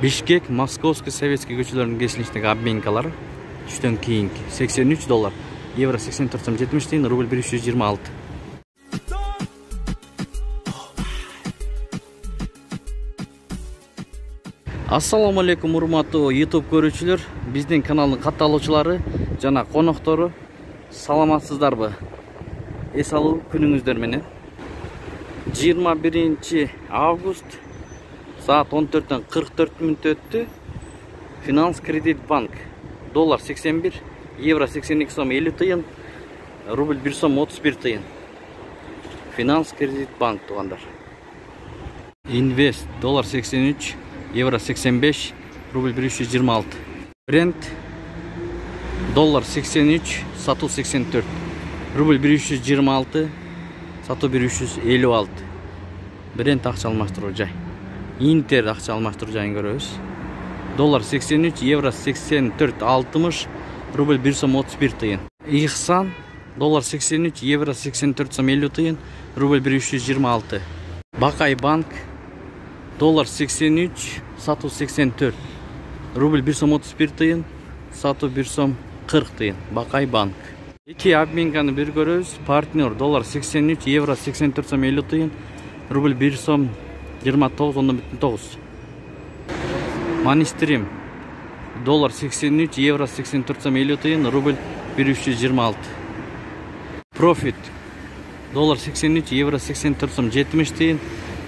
Бишкек, Московский, Советский көчөлөрүнүн кесилишиндеги обменкалары түштөн кийинки $83, евро 84 сом 70 тиын, рубль 1326. Ассаламу алейкум, урматтуу YouTube көрүүчүлөр, биздин каналдын катталуучулары жана коноктору, саламатсыздарбы? Эс алуу күнүңүздөр менен. 21 август saat 14:44 өттү. Finans Kredit Bank доллар 81, евро 82 сом 50 тыйын, рубль 1 сом 31 тыйын. Finans Kredit Bank тугандар. Invest доллар 83, евро 85, рубль 326. Brent доллар 83, сатуу 84, рубль 326, сатуу 356. Brent акча алмаштыруу жай. Интер акча алмаштыруу жайын көрөбүз. Доллар 83, евро 84, 60, рубль 1 сом 31 тыйын. Ихсан доллар 83, евро 84 сом 50 тыйын, рубль 326. Бакай банк доллар 83, сатуу 84, рубль 1 сом 31 тыйын, сатуу 1 сом 40 тыйын. Бакай банк. Эки обменканы бир көрөбүз. Партнер доллар 83, евро 84 сом 50 тыйын, рубль 1 сом 29,9. Манистрим доллар 83, евро 84 сом 50 тыйын, рубль 1326. Профит доллар 83, евро 84 сом 70 тыйын,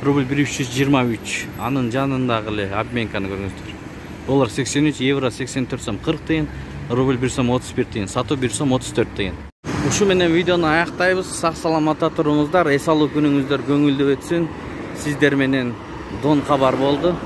рубль 1323. Анын жанындагы эле обменканы көрүңүздөр. Доллар 83, евро 84 сом 40 тыйын, рубль 1 сом 31 тыйын, сатуу 1 сом 34 тыйын. Ушу менен видеону аяктайбыз. Сак саламатта туруңуздар. Эс алуу күнүңүздөр көңүлдүү өтсүн. Сиздер менен Дон кабар болду.